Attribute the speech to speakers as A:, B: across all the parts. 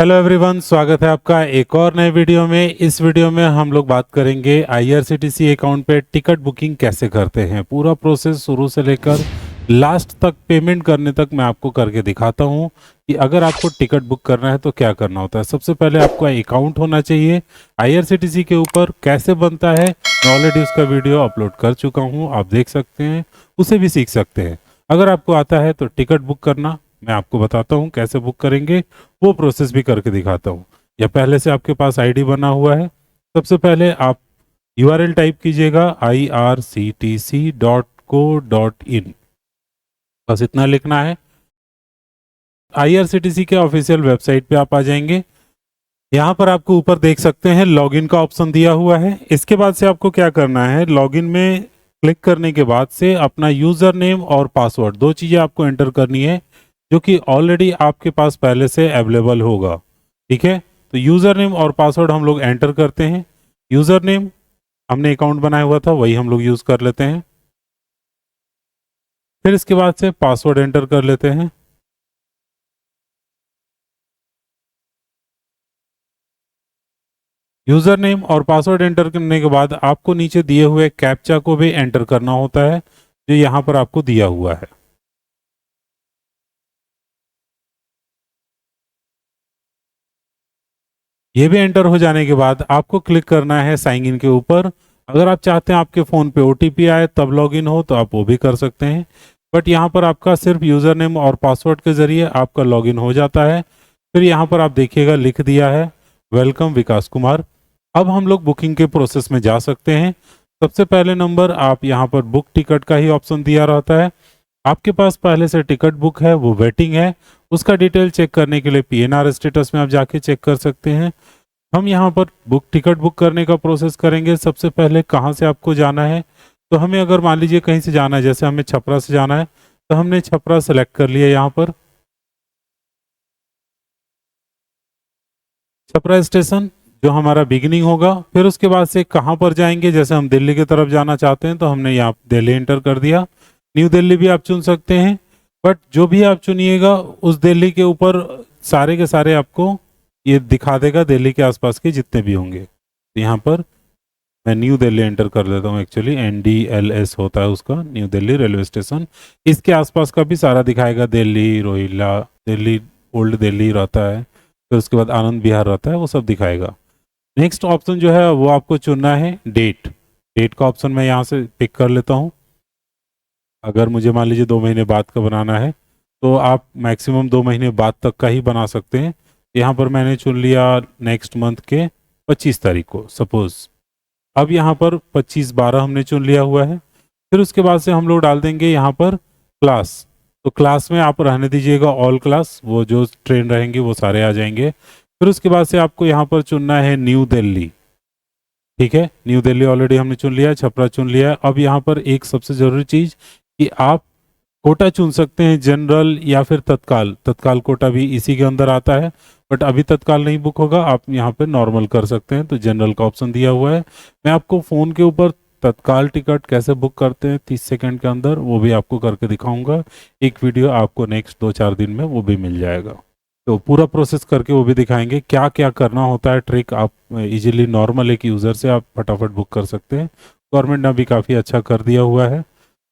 A: Hello everyone, स्वागत है आपका एक और नए वीडियो में। इस वीडियो में हम लोग बात करेंगे आईआरसीटीसी अकाउंट पे टिकट बुकिंग कैसे करते हैं। पूरा प्रोसेस शुरू से लेकर लास्ट तक पेमेंट करने तक मैं आपको करके दिखाता हूं कि अगर आपको टिकट बुक करना है तो क्या करना होता है। सबसे पहले आपको अकाउंट होना चाहिए आईआरसीटीसी के ऊपर। कैसे बनता है मैं ऑलरेडी उसका वीडियो अपलोड कर चुका हूँ, आप देख सकते हैं, उसे भी सीख सकते हैं। अगर आपको आता है तो टिकट बुक करना मैं आपको बताता हूँ कैसे बुक करेंगे, वो प्रोसेस भी करके दिखाता हूँ। या पहले से आपके पास आईडी बना हुआ है, सबसे पहले आप यूआरएल टाइप कीजिएगा irctc.co.in, बस इतना लिखना है। आईआरसीटीसी के ऑफिशियल वेबसाइट पे आप आ जाएंगे। यहाँ पर आपको ऊपर देख सकते हैं लॉगिन का ऑप्शन दिया हुआ है। इसके बाद से आपको क्या करना है, लॉगिन में क्लिक करने के बाद से अपना यूजर नेम और पासवर्ड, दो चीज़ें आपको एंटर करनी है जो कि ऑलरेडी आपके पास पहले से अवेलेबल होगा। ठीक है, तो यूज़र नेम और पासवर्ड हम लोग एंटर करते हैं। यूज़र नेम हमने अकाउंट बनाया हुआ था, वही हम लोग यूज़ कर लेते हैं। फिर इसके बाद से पासवर्ड एंटर कर लेते हैं। यूज़र नेम और पासवर्ड एंटर करने के बाद आपको नीचे दिए हुए कैप्चा को भी एंटर करना होता है जो यहाँ पर आपको दिया हुआ है। ये भी एंटर हो जाने के बाद आपको क्लिक करना है साइन इन के ऊपर। अगर आप चाहते हैं आपके फ़ोन पे ओटीपी आए तब लॉगिन हो तो आप वो भी कर सकते हैं, बट यहाँ पर आपका सिर्फ यूज़र नेम और पासवर्ड के ज़रिए आपका लॉगिन हो जाता है। फिर यहाँ पर आप देखिएगा लिख दिया है वेलकम विकास कुमार। अब हम लोग बुकिंग के प्रोसेस में जा सकते हैं। सबसे पहले नंबर आप यहाँ पर बुक टिकट का ही ऑप्शन दिया रहता है। आपके पास पहले से टिकट बुक है, वो वेटिंग है, उसका डिटेल चेक करने के लिए पीएनआर स्टेटस में आप जाके चेक कर सकते हैं। हम यहाँ पर टिकट बुक करने का प्रोसेस करेंगे। सबसे पहले कहाँ से आपको जाना है, तो हमें अगर मान लीजिए कहीं से जाना है, जैसे हमें छपरा से जाना है तो हमने छपरा सेलेक्ट कर लिया। यहाँ पर छपरा स्टेशन जो हमारा बिगिनिंग होगा। फिर उसके बाद से कहाँ पर जाएंगे, जैसे हम दिल्ली की तरफ जाना चाहते हैं तो हमने यहाँ दिल्ली एंटर कर दिया। न्यू दिल्ली भी आप चुन सकते हैं, बट जो भी आप चुनिएगा उस दिल्ली के ऊपर सारे के सारे आपको ये दिखा देगा, दिल्ली के आसपास के जितने भी होंगे। तो यहाँ पर मैं न्यू दिल्ली एंटर कर देता हूँ। एक्चुअली NDLS होता है उसका, न्यू दिल्ली रेलवे स्टेशन। इसके आसपास का भी सारा दिखाएगा, दिल्ली, रोहिला, दिल्ली, ओल्ड दिल्ली रहता है, फिर उसके बाद आनंद विहार रहता है, वो सब दिखाएगा। नेक्स्ट ऑप्शन जो है वो आपको चुनना है डेट। डेट का ऑप्शन मैं यहाँ से पिक कर लेता हूँ। अगर मुझे मान लीजिए 2 महीने बाद का बनाना है तो आप मैक्सिमम 2 महीने बाद तक का ही बना सकते हैं। यहाँ पर मैंने चुन लिया नेक्स्ट मंथ के 25 तारीख को सपोज। अब यहाँ पर 25/12 हमने चुन लिया हुआ है। फिर उसके बाद से हम लोग डाल देंगे यहाँ पर क्लास। तो क्लास में आप रहने दीजिएगा ऑल क्लास, वो जो ट्रेन रहेंगे वो सारे आ जाएंगे। फिर उसके बाद से आपको यहाँ पर चुनना है न्यू दिल्ली। ठीक है, न्यू दिल्ली ऑलरेडी हमने चुन लिया, छपरा चुन लिया। अब यहाँ पर एक सबसे ज़रूरी चीज़ कि आप कोटा चुन सकते हैं, जनरल या फिर तत्काल। तत्काल कोटा भी इसी के अंदर आता है, बट अभी तत्काल नहीं बुक होगा, आप यहाँ पे नॉर्मल कर सकते हैं। तो जनरल का ऑप्शन दिया हुआ है। मैं आपको फ़ोन के ऊपर तत्काल टिकट कैसे बुक करते हैं 30 सेकंड के अंदर, वो भी आपको करके दिखाऊंगा। एक वीडियो आपको नेक्स्ट 2-4 दिन में वो भी मिल जाएगा, तो पूरा प्रोसेस करके वो भी दिखाएंगे क्या क्या करना होता है। ट्रिक आप इजीली नॉर्मल एक यूज़र से आप फटाफट बुक कर सकते हैं। गवर्नमेंट ने भी काफ़ी अच्छा कर दिया हुआ है।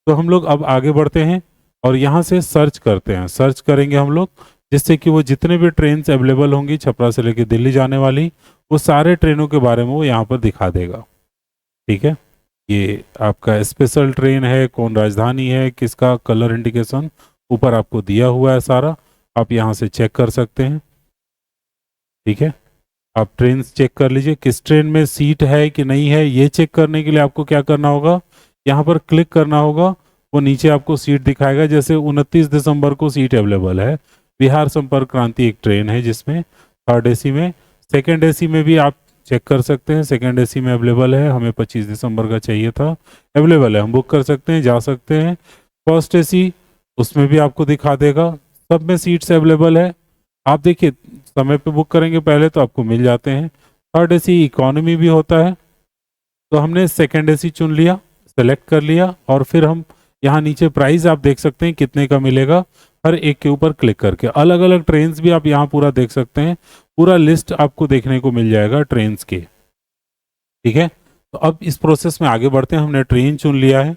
A: तो हम लोग अब आगे बढ़ते हैं और यहाँ से सर्च करते हैं। सर्च करेंगे हम लोग, जिससे कि वो जितने भी ट्रेन अवेलेबल होंगी छपरा से लेकर दिल्ली जाने वाली, वो सारे ट्रेनों के बारे में वो यहाँ पर दिखा देगा। ठीक है, ये आपका स्पेशल ट्रेन है, कौन राजधानी है, किसका कलर इंडिकेशन ऊपर आपको दिया हुआ है सारा, आप यहाँ से चेक कर सकते हैं। ठीक है, आप ट्रेन चेक कर लीजिए किस ट्रेन में सीट है कि नहीं है। ये चेक करने के लिए आपको क्या करना होगा, यहाँ पर क्लिक करना होगा। वो नीचे आपको सीट दिखाएगा, जैसे 29 दिसंबर को सीट अवेलेबल है। बिहार संपर्क क्रांति एक ट्रेन है जिसमें 3rd AC में, 2nd AC में भी आप चेक कर सकते हैं। 2nd AC में अवेलेबल है, हमें 25 दिसंबर का चाहिए था, अवेलेबल है, हम बुक कर सकते हैं, जा सकते हैं। 1st AC उसमें भी आपको दिखा देगा, सब में सीट्स अवेलेबल है। आप देखिए समय पे बुक करेंगे पहले तो आपको मिल जाते हैं। 3rd AC इकोनॉमी भी होता है, तो हमने 2nd AC चुन लिया, सेलेक्ट कर लिया, और फिर हम यहाँ नीचे प्राइस आप देख सकते हैं कितने का मिलेगा, हर एक के ऊपर क्लिक करके। अलग अलग ट्रेन्स भी आप यहाँ पूरा देख सकते हैं, पूरा लिस्ट आपको देखने को मिल जाएगा ट्रेन्स के। ठीक है, तो अब इस प्रोसेस में आगे बढ़ते हैं। हमने ट्रेन चुन लिया है,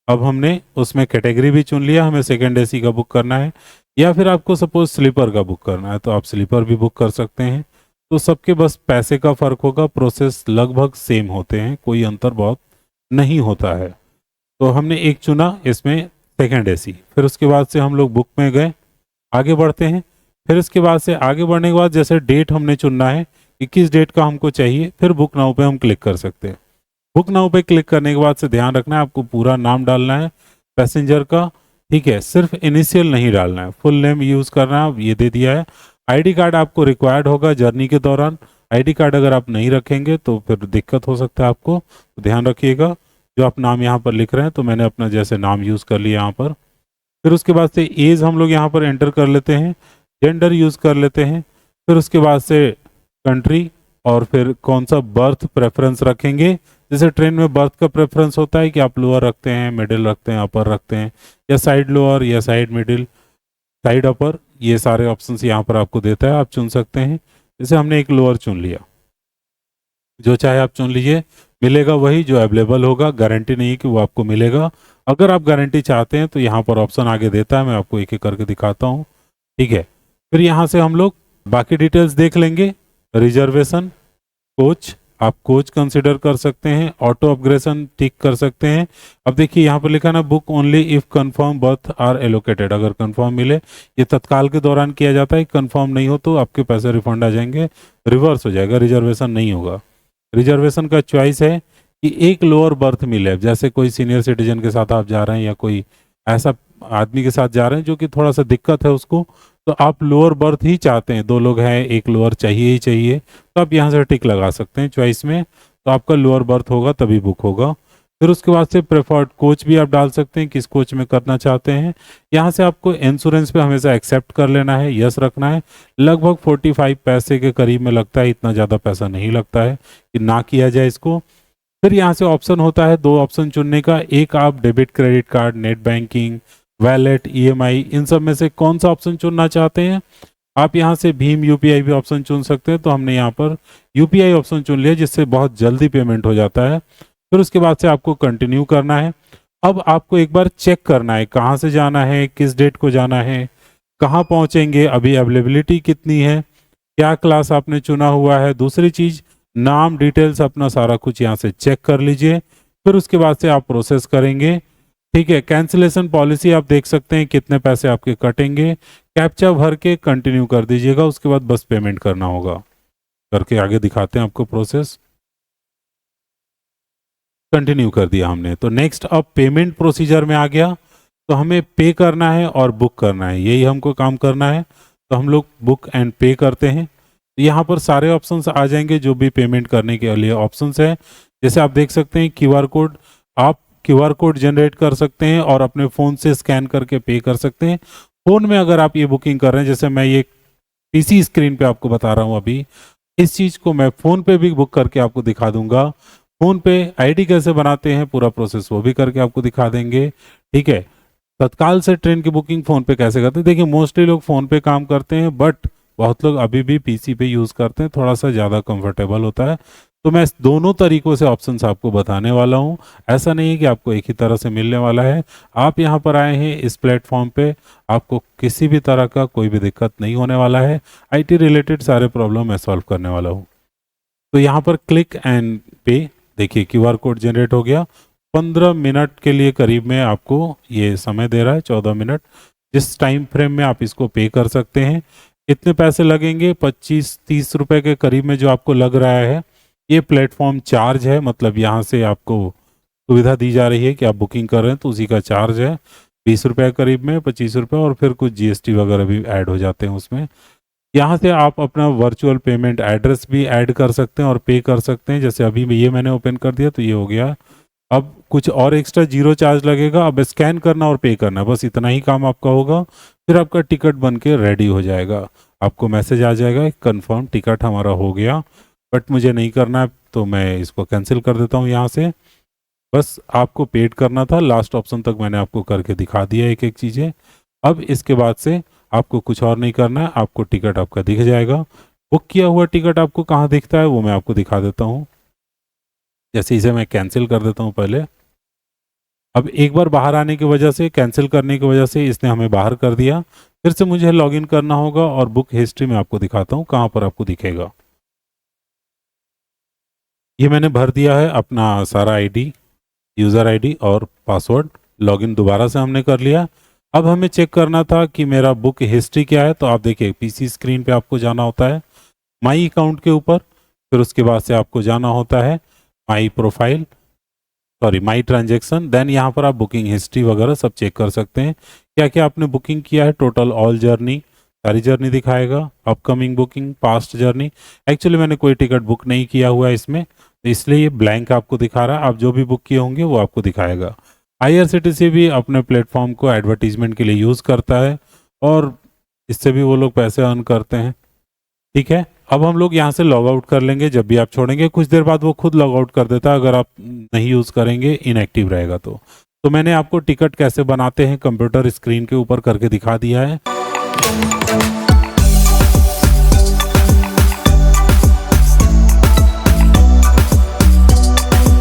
A: अब हमने उसमें कैटेगरी भी चुन लिया, हमें सेकंड एसी का बुक करना है या फिर आपको सपोज स्लीपर का बुक करना है तो आप स्लीपर भी बुक कर सकते हैं। तो सबके बस पैसे का फ़र्क होगा, प्रोसेस लगभग सेम होते हैं, कोई अंतर बहुत नहीं होता है। तो हमने एक चुना इसमें सेकंड एसी, फिर उसके बाद से हम लोग बुक में गए, आगे बढ़ते हैं। फिर उसके बाद से आगे बढ़ने के बाद जैसे डेट हमने चुनना है कि किस डेट का हमको चाहिए, फिर बुक नाउ पे हम क्लिक कर सकते हैं। बुक नाउ पे क्लिक करने के बाद से ध्यान रखना है आपको पूरा नाम डालना है पैसेंजर का। ठीक है, सिर्फ इनिशियल नहीं डालना है, फुल नेम यूज़ करना है, ये दे दिया है। आईडी कार्ड आपको रिक्वायर्ड होगा जर्नी के दौरान। आईडी कार्ड अगर आप नहीं रखेंगे तो फिर दिक्कत हो सकता है आपको, तो ध्यान रखिएगा। जो आप नाम यहाँ पर लिख रहे हैं तो मैंने अपना जैसे नाम यूज़ कर लिया यहाँ पर। फिर उसके बाद से एज हम लोग यहाँ पर एंटर कर लेते हैं, जेंडर यूज़ कर लेते हैं। फिर उसके बाद से कंट्री और फिर कौन सा बर्थ प्रेफरेंस रखेंगे। जैसे ट्रेन में बर्थ का प्रेफरेंस होता है कि आप लोअर रखते हैं, मिडिल रखते हैं, अपर रखते हैं, या साइड लोअर या साइड मिडिल, साइड अपर, ये सारे ऑप्शंस यहाँ पर आपको देता है, आप चुन सकते हैं। जैसे हमने एक लोअर चुन लिया, जो चाहे आप चुन लीजिए, मिलेगा वही जो अवेलेबल होगा, गारंटी नहीं है कि वो आपको मिलेगा। अगर आप गारंटी चाहते हैं तो यहाँ पर ऑप्शन आगे देता है, मैं आपको एक एक करके दिखाता हूँ। ठीक है, फिर यहाँ से हम लोग बाकी डिटेल्स देख लेंगे। रिजर्वेशन, कोच, आप कोच कंसिडर कर सकते हैं, ऑटो अपग्रेशन टिक कर सकते हैं। अब देखिए यहाँ पर लिखा ना, book only if confirm berth are allocated, अगर कंफर्म मिले, ये तत्काल के दौरान किया जाता है, कंफर्म नहीं हो तो आपके पैसे रिफंड आ जाएंगे, रिवर्स हो जाएगा, रिजर्वेशन नहीं होगा। रिजर्वेशन का चॉइस है कि एक लोअर बर्थ मिले, जैसे कोई सीनियर सिटीजन के साथ आप जा रहे हैं या कोई ऐसा आदमी के साथ जा रहे हैं जो कि थोड़ा सा दिक्कत है उसको, तो आप लोअर बर्थ ही चाहते हैं, 2 लोग हैं, एक लोअर चाहिए ही चाहिए, तो आप यहाँ से टिक लगा सकते हैं चॉइस में, तो आपका लोअर बर्थ होगा तभी बुक होगा। फिर उसके बाद से प्रेफर्ड कोच भी आप डाल सकते हैं, किस कोच में करना चाहते हैं। यहाँ से आपको इंश्योरेंस पे हमेशा एक्सेप्ट कर लेना है, यस रखना है। लगभग 45 पैसे के करीब में लगता है, इतना ज़्यादा पैसा नहीं लगता है कि ना किया जाए इसको। फिर यहाँ से ऑप्शन होता है 2 ऑप्शन चुनने का, एक आप debit credit card, net banking, wallet, EMI, इन सब में से कौन सा ऑप्शन चुनना चाहते हैं। आप यहाँ से भीम यूपीआई भी ऑप्शन चुन सकते हैं, तो हमने यहाँ पर यूपीआई ऑप्शन चुन लिया, जिससे बहुत जल्दी पेमेंट हो जाता है। फिर उसके बाद से आपको कंटिन्यू करना है। अब आपको एक बार चेक करना है कहाँ से जाना है, किस डेट को जाना है, कहाँ पहुँचेंगे, अभी अवेलेबिलिटी कितनी है, क्या क्लास आपने चुना हुआ है। दूसरी चीज़, नाम डिटेल्स अपना सारा कुछ यहाँ से चेक कर लीजिए। फिर उसके बाद से आप प्रोसेस करेंगे। ठीक है, कैंसिलेशन पॉलिसी आप देख सकते हैं कितने पैसे आपके कटेंगे। कैप्चा भर के कंटिन्यू कर दीजिएगा, उसके बाद बस पेमेंट करना होगा। करके आगे दिखाते हैं आपको प्रोसेस। कंटिन्यू कर दिया हमने, तो नेक्स्ट अब पेमेंट प्रोसीजर में आ गया, तो हमें पे करना है और बुक करना है, यही हमको काम करना है। तो हम लोग बुक एंड पे करते हैं। यहाँ पर सारे ऑप्शंस आ जाएंगे जो भी पेमेंट करने के लिए ऑप्शंस है। जैसे आप देख सकते हैं क्यूआर कोड, आप क्यूआर कोड जनरेट कर सकते हैं और अपने फ़ोन से स्कैन करके पे कर सकते हैं। फ़ोन में अगर आप ये बुकिंग कर रहे हैं, जैसे मैं ये पीसी स्क्रीन पे आपको बता रहा हूँ अभी, इस चीज़ को मैं फ़ोन पे भी बुक करके आपको दिखा दूंगा। फ़ोन पे आईडी कैसे बनाते हैं पूरा प्रोसेस वो भी करके आपको दिखा देंगे। ठीक है, तत्काल से ट्रेन की बुकिंग फ़ोन पे कैसे करते हैं, देखिए मोस्टली लोग फ़ोन पे काम करते हैं, बट बहुत लोग अभी भी पीसी पे यूज़ करते हैं, थोड़ा सा ज़्यादा कंफर्टेबल होता है। तो मैं दोनों तरीक़ों से ऑप्शंस आपको बताने वाला हूँ। ऐसा नहीं है कि आपको एक ही तरह से मिलने वाला है। आप यहाँ पर आए हैं इस प्लेटफॉर्म पे, आपको किसी भी तरह का कोई भी दिक्कत नहीं होने वाला है। आईटी रिलेटेड सारे प्रॉब्लम मैं सॉल्व करने वाला हूँ। तो यहाँ पर क्लिक एंड पे, देखिए क्यूआर कोड जनरेट हो गया। 15 मिनट के लिए करीब में आपको ये समय दे रहा है, 14 मिनट, जिस टाइम फ्रेम में आप इसको पे कर सकते हैं। इतने पैसे लगेंगे, 25-30 रुपए के करीब में जो आपको लग रहा है, ये प्लेटफॉर्म चार्ज है, मतलब यहाँ से आपको सुविधा दी जा रही है कि आप बुकिंग कर रहे हैं तो उसी का चार्ज है 20 रुपये करीब में, 25 रुपये, और फिर कुछ जीएसटी वगैरह भी ऐड हो जाते हैं उसमें। यहाँ से आप अपना वर्चुअल पेमेंट एड्रेस भी ऐड कर सकते हैं और पे कर सकते हैं। जैसे अभी ये मैंने ओपन कर दिया तो ये हो गया। अब कुछ और एक्स्ट्रा 0 चार्ज लगेगा, अब स्कैन करना और पे करना, बस इतना ही काम आपका होगा। फिर आपका टिकट बन के रेडी हो जाएगा, आपको मैसेज आ जाएगा कंफर्म टिकट हमारा हो गया। बट मुझे नहीं करना है तो मैं इसको कैंसिल कर देता हूँ यहाँ से। बस आपको पेड करना था, लास्ट ऑप्शन तक मैंने आपको करके दिखा दिया एक एक चीज़ें। अब इसके बाद से आपको कुछ और नहीं करना है, आपको टिकट आपका दिख जाएगा। बुक किया हुआ टिकट आपको कहाँ दिखता है वो मैं आपको दिखा देता हूँ। जैसे इसे मैं कैंसिल कर देता हूँ पहले। अब एक बार बाहर आने की वजह से, कैंसिल करने की वजह से इसने हमें बाहर कर दिया। फिर से मुझे लॉगिन करना होगा और बुक हिस्ट्री में आपको दिखाता हूँ कहाँ पर आपको दिखेगा। ये मैंने भर दिया है अपना सारा आईडी, यूज़र आईडी और पासवर्ड। लॉगिन दोबारा से हमने कर लिया। अब हमें चेक करना था कि मेरा बुक हिस्ट्री क्या है। तो आप देखिए पीसी स्क्रीन पे आपको जाना होता है माई अकाउंट के ऊपर, फिर उसके बाद से आपको जाना होता है my profile, sorry my transaction. Then यहाँ पर आप बुकिंग हिस्ट्री वगैरह सब चेक कर सकते हैं, क्या क्या आपने बुकिंग किया है। टोटल ऑल जर्नी, सारी जर्नी दिखाएगा, upcoming booking, past journey. Actually मैंने कोई टिकट बुक नहीं किया हुआ है इसमें, तो इसलिए ये ब्लैंक आपको दिखा रहा है। आप जो भी बुक किए होंगे वो आपको दिखाएगा। IRCTC भी अपने प्लेटफॉर्म को एडवर्टीजमेंट के लिए यूज़ करता है और इससे भी वो लोग पैसे अर्न करते हैं। ठीक है, अब हम लोग यहाँ से लॉग आउट कर लेंगे। जब भी आप छोड़ेंगे कुछ देर बाद वो खुद लॉग आउट कर देता है, अगर आप नहीं यूज़ करेंगे, इनएक्टिव रहेगा तो मैंने आपको टिकट कैसे बनाते हैं कंप्यूटर स्क्रीन के ऊपर करके दिखा दिया है।